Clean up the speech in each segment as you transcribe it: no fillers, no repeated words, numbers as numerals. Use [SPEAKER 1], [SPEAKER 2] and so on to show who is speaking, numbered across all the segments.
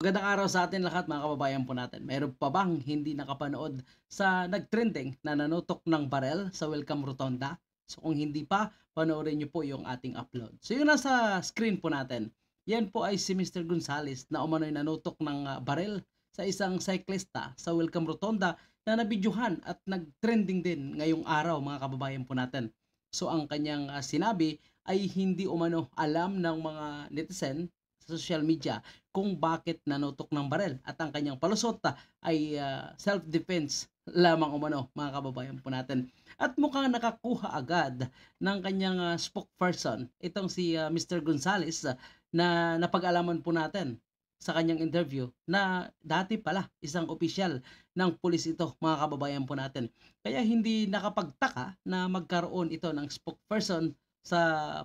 [SPEAKER 1] Magandang araw sa atin lahat mga kababayan po natin. Meron pa bang hindi nakapanood sa nagtrending na nanutok ng barel sa Welcome Rotonda? So kung hindi pa, panoorin niyo po yung ating upload. So yung nasa screen po natin, yan po ay si Mr. Gonzales na umano'y nanutok ng barel sa isang cyclista sa Welcome Rotonda na nabidyuhan at nagtrending din ngayong araw mga kababayan po natin. So ang kanyang sinabi ay hindi umano alam ng mga netizen sa social media kung bakit nanutok ng barel at ang kanyang palusot ay self-defense lamang umano mga kababayan po natin. At mukhang nakakuha agad ng kanyang spokesperson itong si Mr. Gonzales na napag-alaman po natin sa kanyang interview na dati pala isang opisyal ng pulis ito mga kababayan po natin. Kaya hindi nakapagtaka na magkaroon ito ng spokesperson sa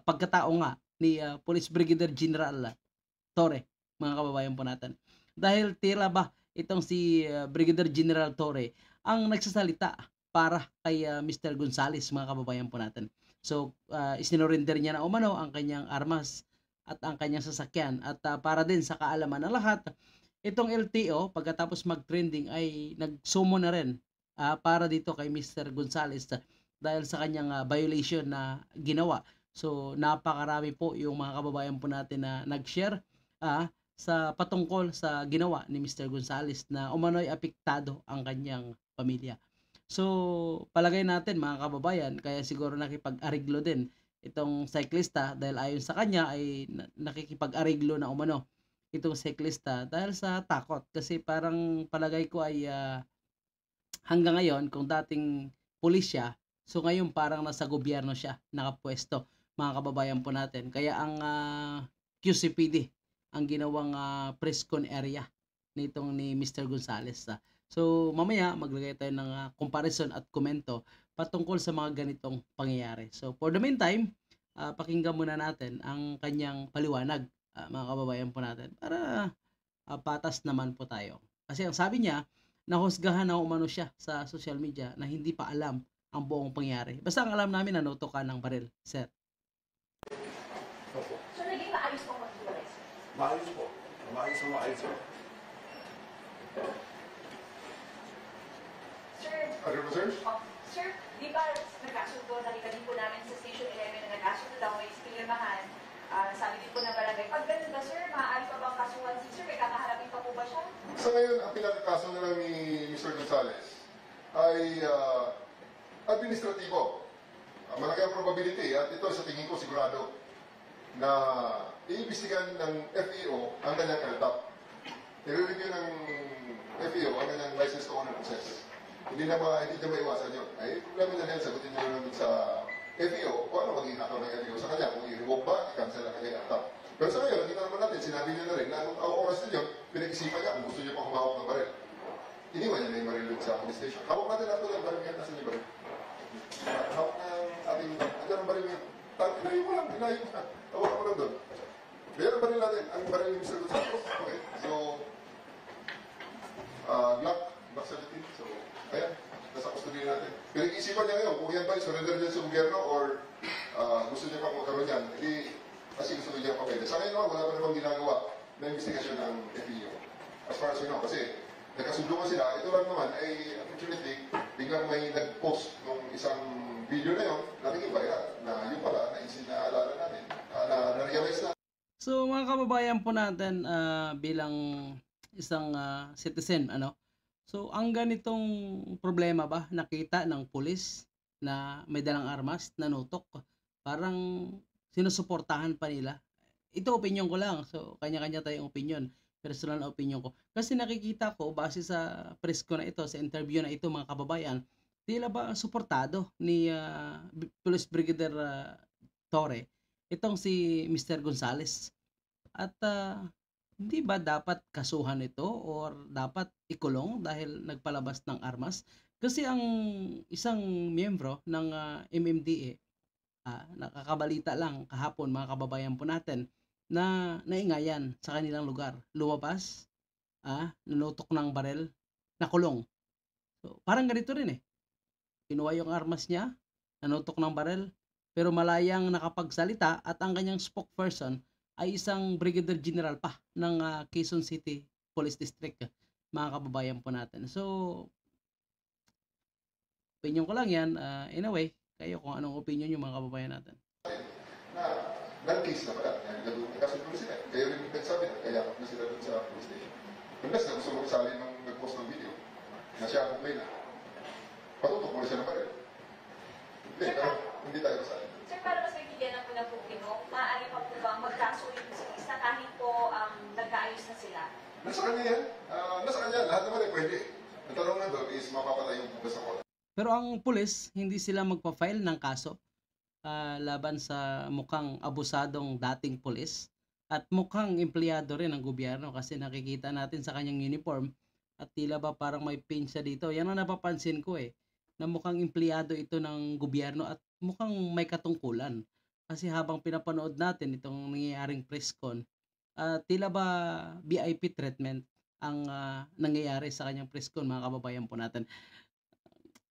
[SPEAKER 1] pagkatao nga ni Police Brigadier General Torre, mga kababayan po natin. Dahil tila ba itong si Brigadier General Torre ang nagsasalita para kay Mr. Gonzales, mga kababayan po natin. So, isinurrender niya na umano ang kanyang armas at ang kanyang sasakyan. At para din sa kaalaman ng lahat, itong LTO pagkatapos mag-trending ay nagsumo na rin para dito kay Mr. Gonzales dahil sa kanyang violation na ginawa. So, napakarami po yung mga kababayan po natin na nag-share sa patungkol sa ginawa ni Mr. Gonzales na umano'y apektado ang kanyang pamilya. So, palagay natin mga kababayan, kaya siguro nakipag-ariglo din itong cyclista dahil ayon sa kanya ay nakikipag-ariglo na umano itong cyclista dahil sa takot. Kasi parang palagay ko ay hanggang ngayon kung dating pulis siya, so ngayon parang nasa gobyerno siya nakapwesto mga kababayan po natin. Kaya ang QCPD ang ginawang press con area nitong ni Mr. Gonzales. So mamaya maglagay tayo ng comparison at komento patungkol sa mga ganitong pangyayari. So for the meantime, pakinggan muna natin ang kanyang paliwanag mga kababayan po natin para patas naman po tayo. Kasi ang sabi niya, nahusgahan na umano siya sa social media na hindi pa alam ang buong pangyayari. Basta ang alam namin na nanutokan ng baril, sir.
[SPEAKER 2] Opo.
[SPEAKER 3] So, naging maayos pong maghiwalay, sir?
[SPEAKER 2] Maayos po. Maayos na maayos po.
[SPEAKER 3] Sir,
[SPEAKER 2] Ano ba, sir?
[SPEAKER 3] sir, di ba nagkasundo, nakita din po namin sa Station 11 na nagkasundo daw, may pinirmahan. Sabi din po ng barangay, pag ganun ba, sir, maaari pa bang kasuhan si sir? May kakaharapin pa po ba siya?
[SPEAKER 4] Sa ngayon, ang pinakakaso na lang ni Mr. Gonzales ay administratibo. Malaki ang probability at ito sa tingin ko sigurado na iimbestigahan ng FEO ang kanyang LTAP. I-review ng FEO ang kanyang license to owner process. Hindi na maiwasan yun. Ay, problema na yan, sagutin nyo namin sa FEO kung ano magiging akaw ng FEO sa kanya. Kung i-revoke ba, i-cancel ang kanyang LTAP. Pero sa ngayon, nakita naman natin, sinabi niya na rin na anong oras na yun, pinag-isipan niya kung gusto niya pang humawak ng baril. Iniwan niya na yung baril sa police station. Hawak natin natin ang baril niya, nasa yung baril. Hawak na ating, andyan ang baril niya. Inayin mo lang, inayin mo lang. Hawak mo lang doon. Kaya ang baril natin, ang baril ni Mr. Gonzales. Okay, so, Glock 17. So, ayan, nasa custody natin. Pinag-iisipan niya ngayon, kung yan ba yung surrender niya sa gobyerno or gusto niya pang magkaroon yan, hindi, kasi gusto niya pa pwede. Sa ngayon naman, wala pa namang ginagawa na investigasyon ng FEO. As far as we know, kasi nagkasundukan sila, ito lang naman ay unfortunately, biglang may nag-post nung isang video na yun, na naging viral, na yun pala, naalala natin, na-realize na.
[SPEAKER 1] So mga kababayan po natin bilang isang citizen, so ang ganitong problema ba nakita ng pulis na may dalang armas, nanutok, parang sinusuportahan pa nila. Ito opinion ko lang. So kanya-kanya tayong opinion. Personal na opinion ko. Kasi nakikita ko base sa press ko na ito, sa interview na ito mga kababayan, tila ba suportado ni Police Brigadier Torre itong si Mr. Gonzales. At hindi ba dapat kasuhan ito or dapat ikulong dahil nagpalabas ng armas? Kasi ang isang miyembro ng MMDA, nakakabalita lang kahapon mga kababayan po natin na naingayan sa kanilang lugar. Lumabas, nanutok ng barel, nakulong. So, parang ganito rin eh. Kinuha yung armas niya, nanutok ng barel, pero malayang nakapagsalita at ang kanyang spokesperson ay isang brigadier general pa ng Quezon City Police District, mga kababayan po natin. So, opinion ko lang yan. In a way, kayo kung anong opinion nyo mga kababayan natin.
[SPEAKER 4] na non-case na pala. Nagkasunod na sila. Kaya rin nagsabi na, kaya na sila dun sa police station. Unless na gusto mo kasali nung nag-post ng video na siya ang complainant. Patutok mo na siya ng baril. Hindi, pero hindi tayo kasali.
[SPEAKER 3] Sir, para mas bigyan na po ng publiko, maaari pa po bang magkasulit sa isa kahit po nagkaayos na sila?
[SPEAKER 4] Nasa kanya yan. Nasa kanya. Lahat naman ay pwede. Ang tanong na doon is mapapatay yung bugas sa kola.
[SPEAKER 1] Pero ang pulis, hindi sila magpa-file ng kaso laban sa mukhang abusadong dating pulis at mukhang empleyado rin ng gobyerno kasi nakikita natin sa kanyang uniform at tila ba parang may pin siya dito. Yan ang napapansin ko na mukhang empleyado ito ng gobyerno at mukhang may katungkulan. Kasi habang pinapanood natin itong nangyayaring press con, tila ba VIP treatment ang nangyayari sa kanyang press con, mga kababayan po natin.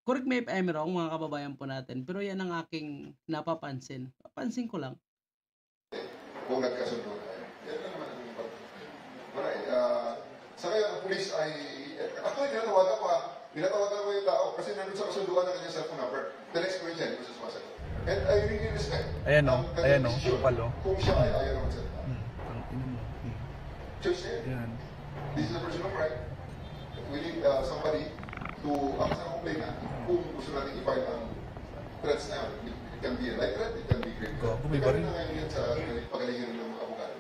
[SPEAKER 1] Correct me if I'm wrong, mga kababayan po natin, pero yan ang aking napapansin. Papansin ko lang.
[SPEAKER 4] Kung nagkasundo na. Yan na naman ang impact. Alright. Sa kaya ang police ay... Ako ay pinatawagan ko yung tao kasi nandun sa kasunduan ng kanyang cellphone number. The next question, gusto sumasagot. And I really respect
[SPEAKER 5] Ayan o,
[SPEAKER 4] ang kanyang desisyon
[SPEAKER 5] kapal o.
[SPEAKER 4] kung siya ay ayaw naman sa tao.
[SPEAKER 5] Ang ina mo.
[SPEAKER 4] Choice niya.
[SPEAKER 5] Ayan.
[SPEAKER 4] This is a person of right. We need somebody to act sa complainant kung gusto natin i-file ang threats na yun. It can be a light threat, it can be grave threat.
[SPEAKER 5] Gago, may
[SPEAKER 4] Depende
[SPEAKER 5] baril.
[SPEAKER 4] na ngayon yan sa pagalingan ng mga abogado.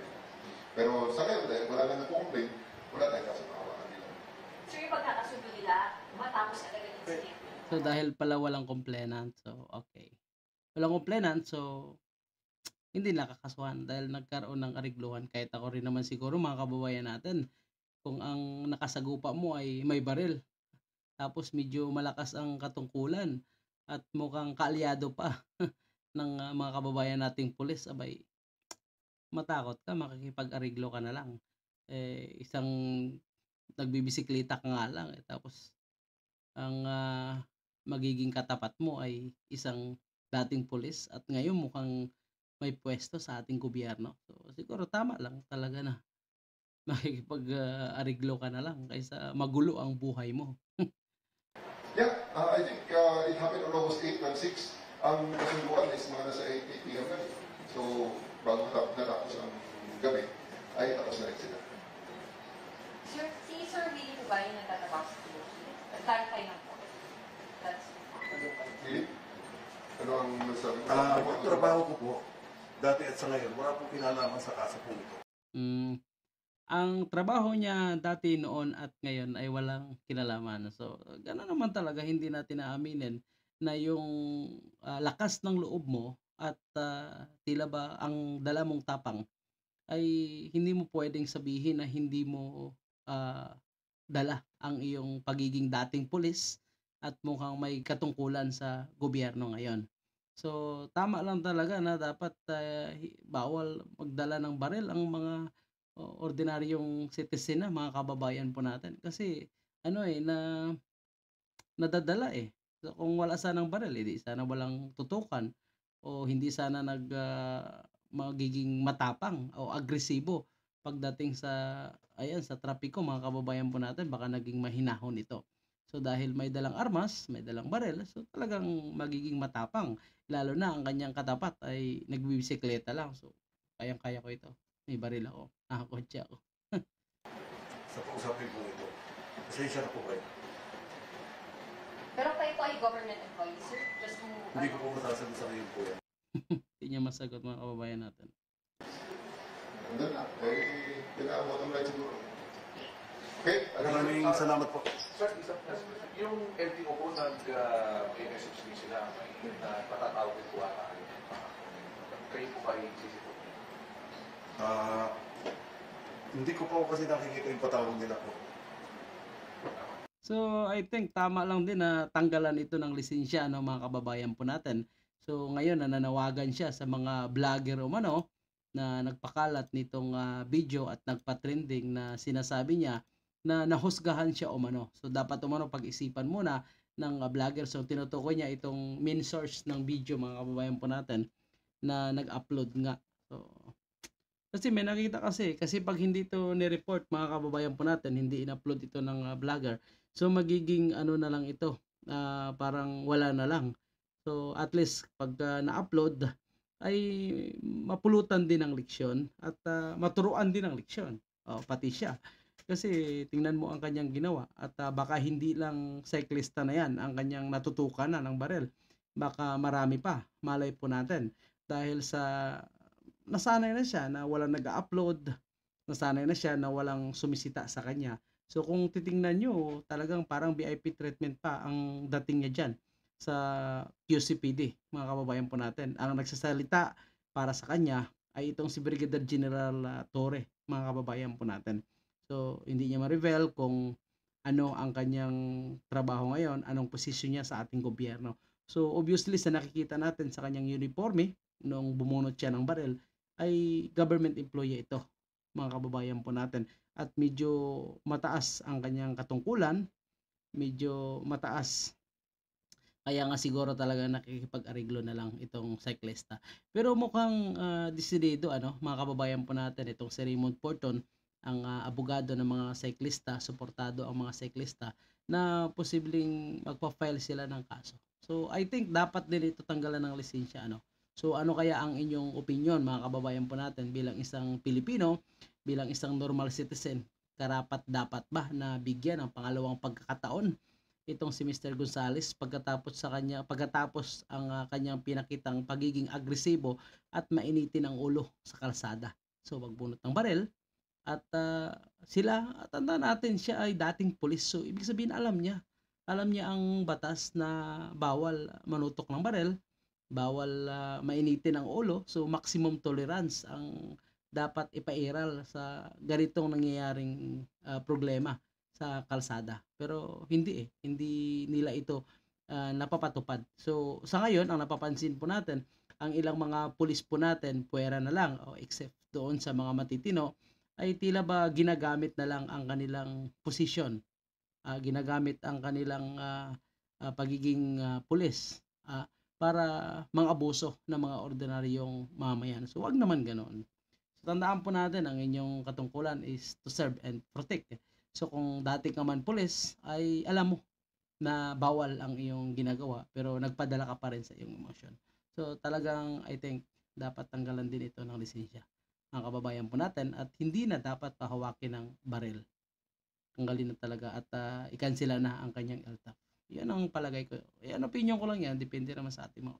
[SPEAKER 4] Pero sa ngayon, dahil wala na nagpo-complain, wala tayong kaso na hawakan nila.
[SPEAKER 3] Sir, yung pagkakasundo nila, matapos agad ang incident.
[SPEAKER 1] So dahil pala walang complainant, so okay. Walang complainant, so hindi nakakasuhan dahil nagkaroon ng arigluhan. Kahit ako rin naman siguro mga kababayan natin, kung ang nakasagupa mo ay may baril, tapos medyo malakas ang katungkulan at mukhang kaalyado pa ng mga kababayan nating pulis, abay, matakot ka, makikipag-ariglo ka na lang. Isang nagbibisikleta ka nga lang, tapos ang magiging katapat mo ay isang dating pulis at ngayon mukhang may pwesto sa ating gobyerno. So siguro tama lang talaga na makikipag-ariglo ka na lang kaysa magulo ang buhay mo.
[SPEAKER 4] Yeah, I think it happened on August 8 and 6. Ang kasunduan is mga nasa 8 p.m. na. So, bago natapos ang gabi, ay tapos na rin sila.
[SPEAKER 3] Sir, si Sir Willie po ba yung nagtatrabaho sa POC? Clarify lang po. That's
[SPEAKER 4] Philip, ano ang nasabi mo?
[SPEAKER 2] Ang trabaho ko po, dati at sa ngayon, wala pong kinalaman sa kaso po ito.
[SPEAKER 1] Ang trabaho niya dati noon at ngayon ay walang kinalaman. So, gano'n naman talaga, hindi natin aaminin na yung lakas ng loob mo at tila ba ang dala mong tapang ay hindi mo pwedeng sabihin na hindi mo dala ang iyong pagiging dating pulis at mukhang may katungkulan sa gobyerno ngayon. So, tama lang talaga na dapat bawal magdala ng baril ang mga ordinaryong citizen na mga kababayan po natin. Kasi nadadala So, kung wala sanang baril, hindi sana walang tutukan o hindi sana magiging matapang o agresibo pagdating sa trapiko mga kababayan po natin, baka naging mahinahon ito. So dahil may dalang armas, may dalang baril, so talagang magiging matapang. Lalo na ang kanyang katapat ay nagbibisikleta lang. So kayang-kaya ko ito. May baril ako. Nakakotse ako.
[SPEAKER 2] Sa pausapin po ito. Pasensya na po kayo.
[SPEAKER 3] Pero kayo po ay government employee, sir? Just to...
[SPEAKER 2] Hindi ko po masasabi sa ngayon po yan.
[SPEAKER 1] Hindi niya masagot mga kababayan natin.
[SPEAKER 4] Nandun na. Pinaka-bottom line siguro. Okay?
[SPEAKER 2] Maraming salamat po.
[SPEAKER 6] Sir, yung LTO po nag-message din sila na patatawag din po ata kayo po ba i-sisi po?
[SPEAKER 2] Hindi ko po kasi nakikita yung patawag nila po.
[SPEAKER 1] So I think tama lang din na tanggalan ito ng lisensya mga kababayan po natin. So ngayon nananawagan siya sa mga vlogger na nagpakalat nitong video at nagpa-trending na sinasabi niya na nahusgahan siya So dapat pag-isipan muna ng vlogger. So tinutukoy niya itong main source ng video mga kababayan po natin na nag-upload nga. So Kasi may nakita kasi pag hindi ito ni-report mga kababayan po natin, hindi in-upload ito ng vlogger, so magiging ano na lang ito, parang wala na lang. So at least pagka na-upload ay mapulutan din ng leksyon at maturuan din ng leksyon. Pati siya. Kasi tingnan mo ang kanyang ginawa at baka hindi lang cyclista na yan ang kanyang natutukan na ng barel. Baka marami pa, malay po natin. Dahil sa nasanay na siya na walang nag-upload, nasanay na siya na walang sumisita sa kanya. So kung titingnan nyo, talagang parang VIP treatment pa ang dating niya dyan sa QCPD, mga kababayan po natin. Ang nagsasalita para sa kanya ay itong si Brigadier General Torre, mga kababayan po natin. So hindi niya ma-reveal kung ano ang kanyang trabaho ngayon, anong posisyon niya sa ating gobyerno. So obviously sa nakikita natin sa kanyang uniforme, nung bumunot siya ng baril, ay government employee ito, mga kababayan po natin. At medyo mataas ang kanyang katungkulan, medyo mataas. Kaya nga siguro talaga nakikipag-ariglo na lang itong cyclista. Pero mukhang desidido mga kababayan po natin, itong si Raymond Porton, ang abogado ng mga cyclista, suportado ang mga cyclista na posibleng magpa-file sila ng kaso. So I think dapat din ito tanggalan ng lisensya. So ano kaya ang inyong opinion mga kababayan po natin bilang isang Pilipino, bilang isang normal citizen? Karapat dapat ba na bigyan ng pangalawang pagkakataon itong si Mr. Gonzales pagkatapos ang kanyang pinakitang pagiging agresibo at mainitin ang ulo sa kalsada? So magbunot ng barel at tandaan natin siya ay dating pulis. So ibig sabihin alam niya ang batas na bawal manutok ng barel, bawal mainitin ang ulo. So maximum tolerance ang dapat ipairal sa ganitong nangyayaring problema sa kalsada. Pero hindi nila ito napapatupad. So sa ngayon ang napapansin po natin, ang ilang mga pulis po natin puwera na lang, except doon sa mga matitino, ay tila ba ginagamit na lang ang kanilang posisyon, ginagamit ang kanilang pagiging pulis para mang-abuso ng mga ordinaryong mamayan. So wag naman ganoon. So tandaan po natin, ang inyong katungkulan is to serve and protect. So kung dati ka man pulis, ay alam mo na bawal ang iyong ginagawa, pero nagpadala ka pa rin sa iyong emosyon. So talagang I think dapat tanggalan din ito ng lisensya, mga kababayan po natin, at hindi na dapat pahawakin ng baril. Tanggalin na talaga at ikansela na ang kanyang LTAC. Yan ang palagay ko. Yan, opinion ko lang yan. Depende naman sa ating mga